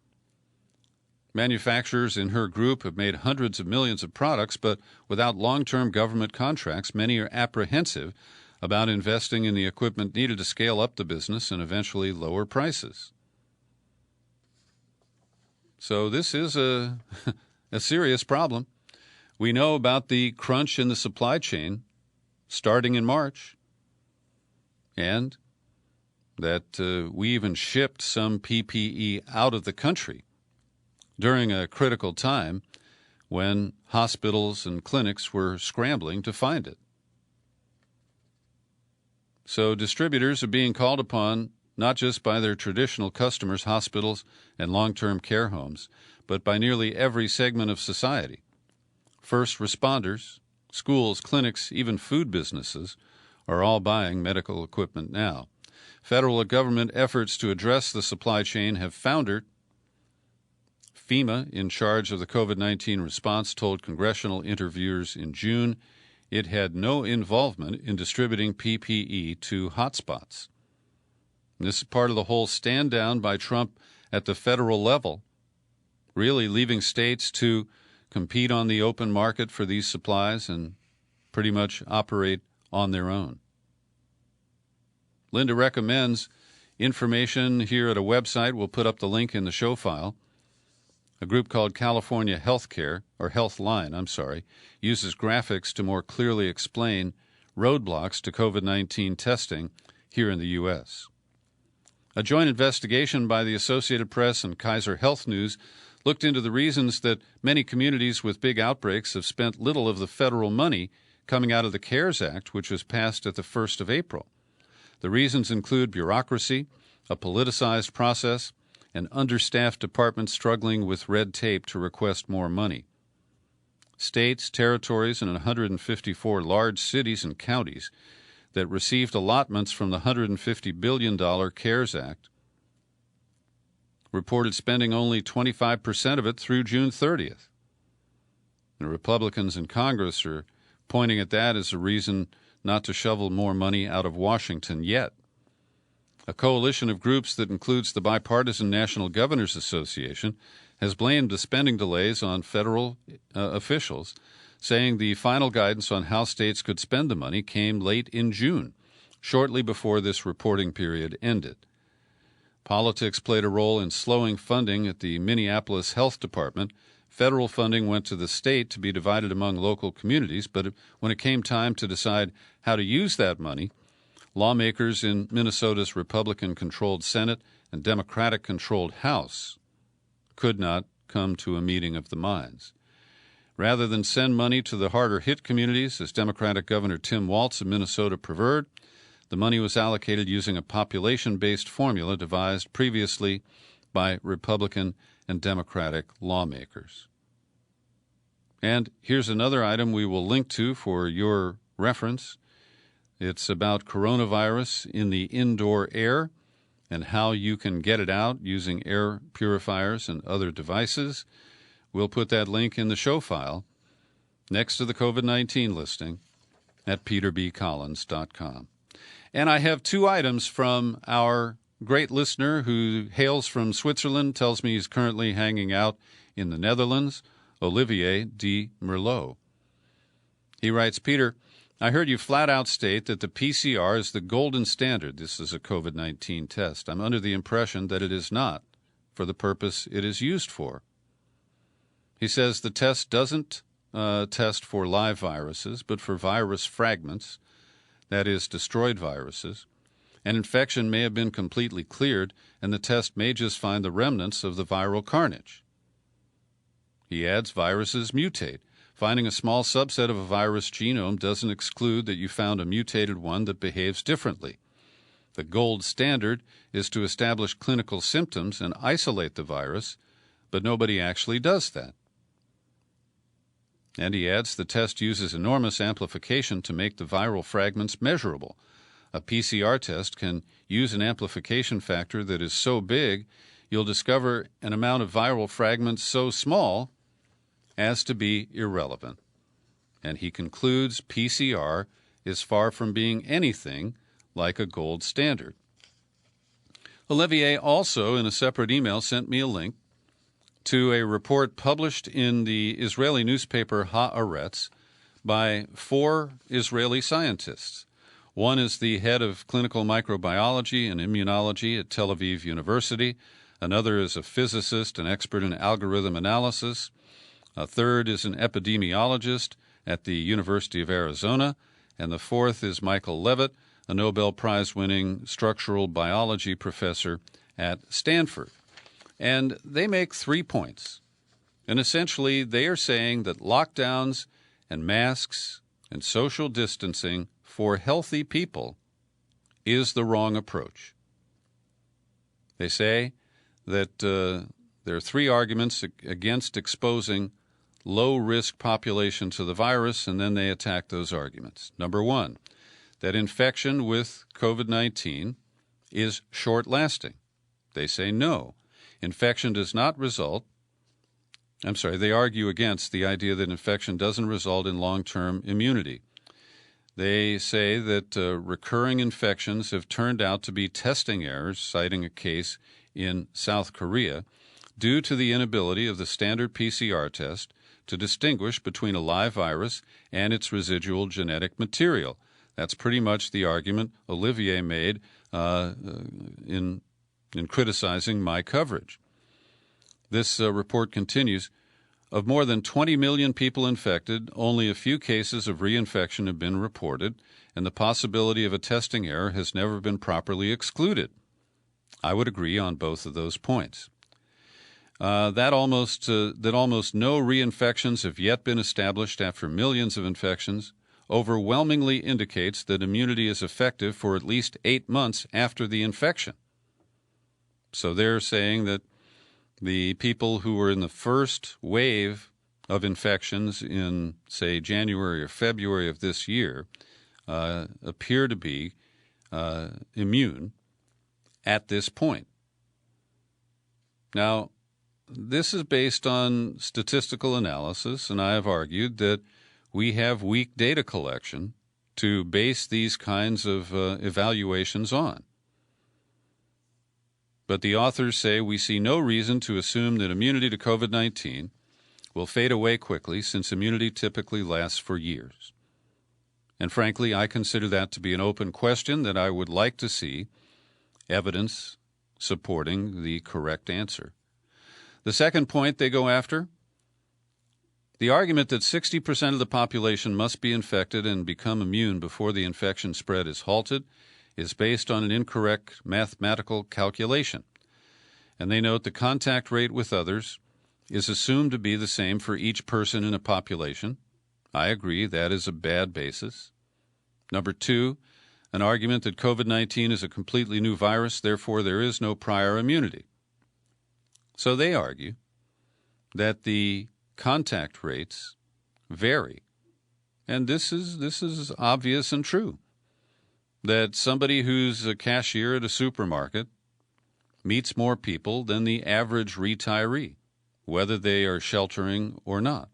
Manufacturers in her group have made hundreds of millions of products, but without long-term government contracts, many are apprehensive about investing in the equipment needed to scale up the business and eventually lower prices. So this is a serious problem. We know about the crunch in the supply chain starting in March, and that we even shipped some PPE out of the country during a critical time when hospitals and clinics were scrambling to find it. So distributors are being called upon not just by their traditional customers, hospitals and long-term care homes, but by nearly every segment of society. First responders, schools, clinics, even food businesses are all buying medical equipment now. Federal government efforts to address the supply chain have foundered. FEMA, in charge of the COVID-19 response, told congressional interviewers in June it had no involvement in distributing PPE to hotspots. This is part of the whole stand down by Trump at the federal level, really leaving states to compete on the open market for these supplies and pretty much operate on their own. Linda recommends information here at a website. We'll put up the link in the show file. A group called California Healthline, uses graphics to more clearly explain roadblocks to COVID-19 testing here in the U.S. A joint investigation by the Associated Press and Kaiser Health News looked into the reasons that many communities with big outbreaks have spent little of the federal money coming out of the CARES Act, which was passed at the 1st of April. The reasons include bureaucracy, a politicized process, and understaffed departments struggling with red tape to request more money. States, territories, and 154 large cities and counties that received allotments from the $150 billion CARES Act reported spending only 25% of it through June 30th. The Republicans in Congress are pointing at that as a reason not to shovel more money out of Washington yet. A coalition of groups that includes the Bipartisan National Governors Association has blamed the spending delays on federal officials, saying the final guidance on how states could spend the money came late in June, shortly before this reporting period ended. Politics played a role in slowing funding at the Minneapolis Health Department. Federal funding went to the state to be divided among local communities, but when it came time to decide how to use that money, lawmakers in Minnesota's Republican-controlled Senate and Democratic-controlled House could not come to a meeting of the minds. Rather than send money to the harder-hit communities, as Democratic Governor Tim Walz of Minnesota preferred, the money was allocated using a population-based formula devised previously by Republican and Democratic lawmakers. And here's another item we will link to for your reference. It's about coronavirus in the indoor air and how you can get it out using air purifiers and other devices. We'll put that link in the show file next to the COVID-19 listing at peterbcollins.com. And I have two items from our great listener who hails from Switzerland, tells me he's currently hanging out in the Netherlands, Olivier de Merlot. He writes, Peter, I heard you flat out state that the PCR is the golden standard. This is a COVID-19 test. I'm under the impression that it is not for the purpose it is used for. He says the test doesn't test for live viruses, but for virus fragments, that is, destroyed viruses. An infection may have been completely cleared, and the test may just find the remnants of the viral carnage. He adds viruses mutate. Finding a small subset of a virus genome doesn't exclude that you found a mutated one that behaves differently. The gold standard is to establish clinical symptoms and isolate the virus, but nobody actually does that. And he adds the test uses enormous amplification to make the viral fragments measurable. A PCR test can use an amplification factor that is so big you'll discover an amount of viral fragments so small as to be irrelevant. And he concludes PCR is far from being anything like a gold standard. Olivier also, in a separate email, sent me a link to a report published in the Israeli newspaper Haaretz by 4 Israeli scientists. One is the head of clinical microbiology and immunology at Tel Aviv University. Another is a physicist and expert in algorithm analysis. A third is an epidemiologist at the University of Arizona. And the fourth is Michael Levitt, a Nobel Prize-winning structural biology professor at Stanford. And they make 3 points. And essentially, they are saying that lockdowns and masks and social distancing for healthy people is the wrong approach. They say that there are 3 arguments against exposing low-risk population to the virus, and then they attack those arguments. Number 1, that infection with COVID-19 is short-lasting. They say no. Infection does not result. They argue against the idea that infection doesn't result in long-term immunity. They say that recurring infections have turned out to be testing errors, citing a case in South Korea, due to the inability of the standard PCR test to distinguish between a live virus and its residual genetic material. That's pretty much the argument Olivier made in criticizing my coverage. This report continues. Of more than 20 million people infected, only a few cases of reinfection have been reported, and the possibility of a testing error has never been properly excluded. I would agree on both of those points. That almost no reinfections have yet been established after millions of infections overwhelmingly indicates that immunity is effective for at least 8 months after the infection. So they're saying that the people who were in the first wave of infections in, say, January or February of this year appear to be immune at this point. Now, this is based on statistical analysis, and I have argued that we have weak data collection to base these kinds of evaluations on. But the authors say we see no reason to assume that immunity to COVID-19 will fade away quickly, since immunity typically lasts for years. And frankly, I consider that to be an open question that I would like to see evidence supporting the correct answer. The second point they go after, the argument that 60% of the population must be infected and become immune before the infection spread is halted, is based on an incorrect mathematical calculation. And they note the contact rate with others is assumed to be the same for each person in a population. I agree that is a bad basis. Number 2, an argument that COVID-19 is a completely new virus, therefore there is no prior immunity. So they argue that the contact rates vary. And this is obvious and true. That somebody who's a cashier at a supermarket meets more people than the average retiree, whether they are sheltering or not.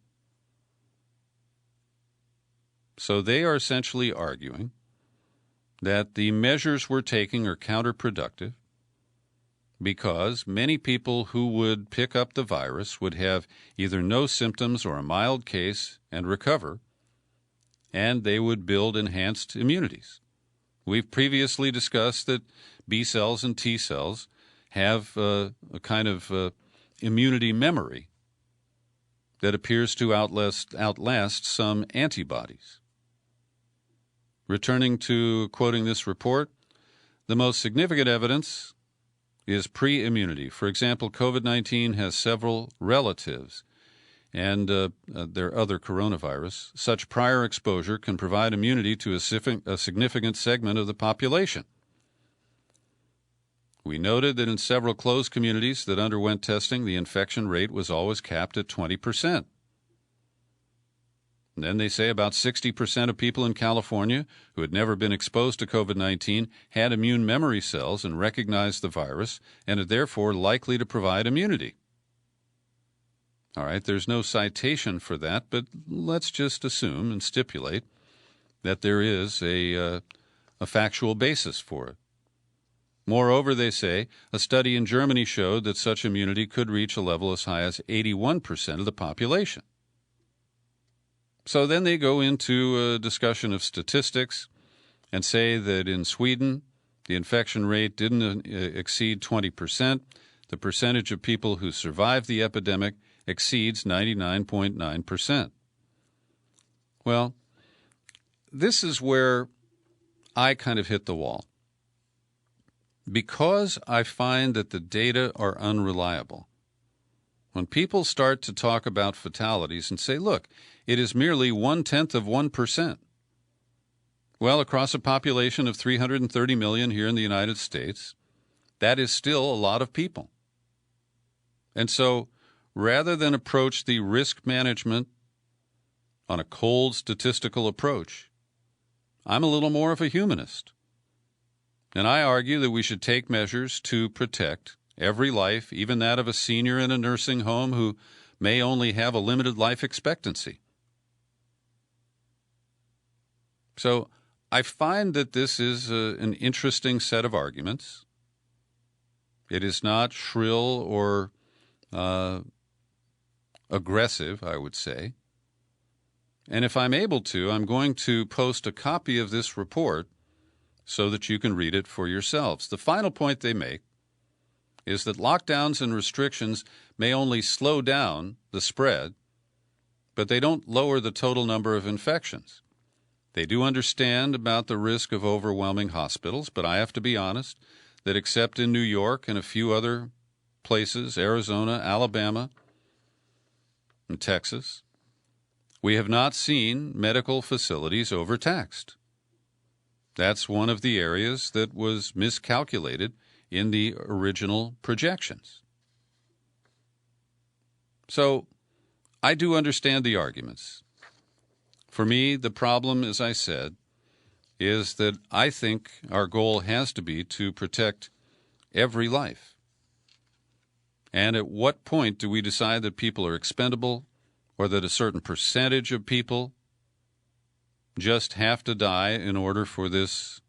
So they are essentially arguing that the measures we're taking are counterproductive because many people who would pick up the virus would have either no symptoms or a mild case and recover, and they would build enhanced immunities. We've previously discussed that B cells and T cells have a kind of immunity memory that appears to outlast some antibodies. Returning to quoting this report, the most significant evidence is pre-immunity. For example, COVID-19 has several relatives, and there are other coronavirus. Such prior exposure can provide immunity to a significant segment of the population. We noted that in several closed communities that underwent testing, the infection rate was always capped at 20%. And then they say about 60% of people in California who had never been exposed to COVID-19 had immune memory cells and recognized the virus and are therefore likely to provide immunity. All right, there's no citation for that, but let's just assume and stipulate that there is a factual basis for it. Moreover, they say, a study in Germany showed that such immunity could reach a level as high as 81% of the population. So then they go into a discussion of statistics and say that in Sweden, the infection rate didn't exceed 20%. The percentage of people who survived the epidemic exceeds 99.9%. Well, this is where I kind of hit the wall. Because I find that the data are unreliable. When people start to talk about fatalities and say, look, it is merely 0.1%. Well, across a population of 330 million here in the United States, that is still a lot of people. And so, rather than approach the risk management on a cold statistical approach, I'm a little more of a humanist. And I argue that we should take measures to protect every life, even that of a senior in a nursing home who may only have a limited life expectancy. So I find that this is an interesting set of arguments. It is not shrill or aggressive, I would say. And if I'm able to, I'm going to post a copy of this report so that you can read it for yourselves. The final point they make is that lockdowns and restrictions may only slow down the spread, but they don't lower the total number of infections. They do understand about the risk of overwhelming hospitals, but I have to be honest that except in New York and a few other places, Arizona, Alabama, and Texas, we have not seen medical facilities overtaxed. That's one of the areas that was miscalculated in the original projections. So I do understand the arguments. For me, the problem, as I said, is that I think our goal has to be to protect every life. And at what point do we decide that people are expendable or that a certain percentage of people just have to die in order for this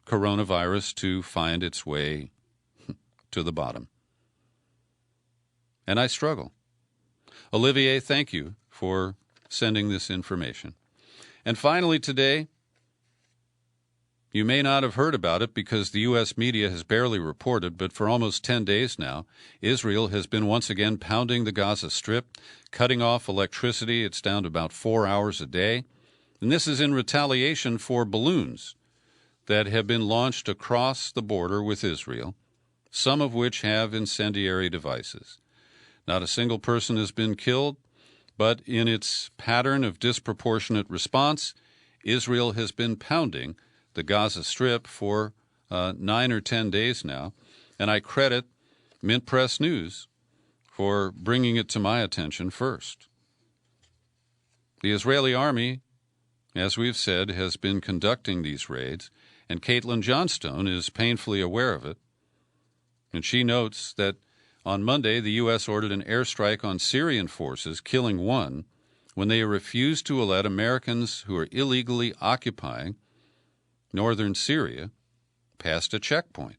coronavirus to find its way to the bottom? And I struggle. Olivier, thank you for sending this information. And finally today, you may not have heard about it because the U.S. media has barely reported, but for almost 10 days now, Israel has been once again pounding the Gaza Strip, cutting off electricity. It's down to about 4 hours a day. And this is in retaliation for balloons that have been launched across the border with Israel, some of which have incendiary devices. Not a single person has been killed, but in its pattern of disproportionate response, Israel has been pounding the Gaza Strip for 9 or 10 days now, and I credit Mint Press News for bringing it to my attention first. The Israeli army, as we've said, has been conducting these raids, and Caitlin Johnstone is painfully aware of it. And she notes that on Monday, the U.S. ordered an airstrike on Syrian forces, killing one, when they refused to let Americans who are illegally occupying northern Syria past a checkpoint.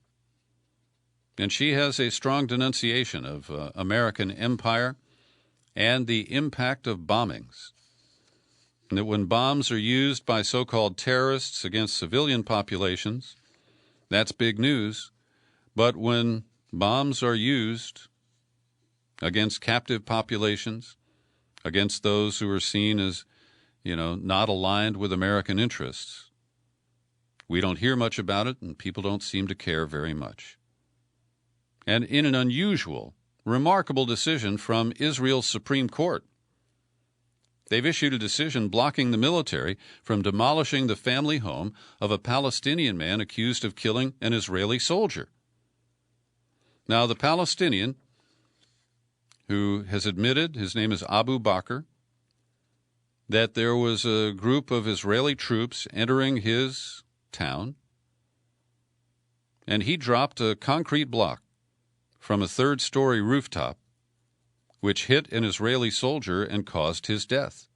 And she has a strong denunciation of American empire and the impact of bombings. And that when bombs are used by so-called terrorists against civilian populations, that's big news. But when bombs are used against captive populations, against those who are seen as, not aligned with American interests, we don't hear much about it, and people don't seem to care very much. And in an unusual, remarkable decision from Israel's Supreme Court, they've issued a decision blocking the military from demolishing the family home of a Palestinian man accused of killing an Israeli soldier. Now, the Palestinian, who has admitted, his name is Abu Bakr, that there was a group of Israeli troops entering his town, and he dropped a concrete block from a third-story rooftop, which hit an Israeli soldier and caused his death.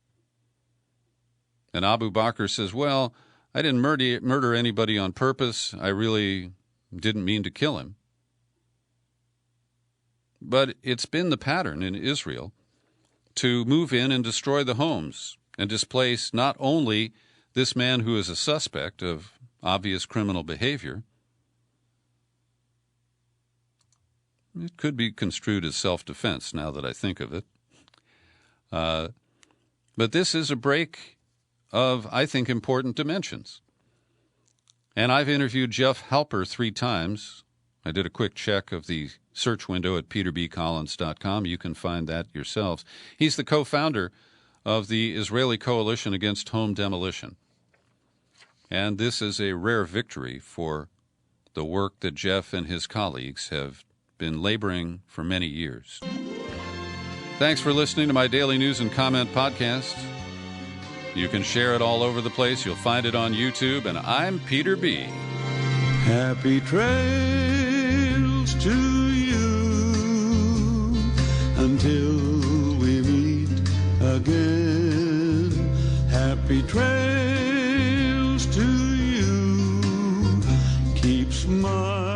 And Abu Bakr says, well, I didn't murder anybody on purpose. I really didn't mean to kill him. But it's been the pattern in Israel to move in and destroy the homes and displace not only this man who is a suspect of obvious criminal behavior. It could be construed as self-defense now that I think of it. But this is a break of, I think, important dimensions. And I've interviewed Jeff Halper 3 times. I did a quick check of the search window at peterbcollins.com. You can find that yourselves. He's the co-founder of the Israeli Coalition Against Home Demolition. And this is a rare victory for the work that Jeff and his colleagues have been laboring for many years. Thanks for listening to my daily news and comment podcast. You can share it all over the place. You'll find it on YouTube, and I'm Peter B. Happy trails to you until we meet again. Happy trails to you. Keep smiling.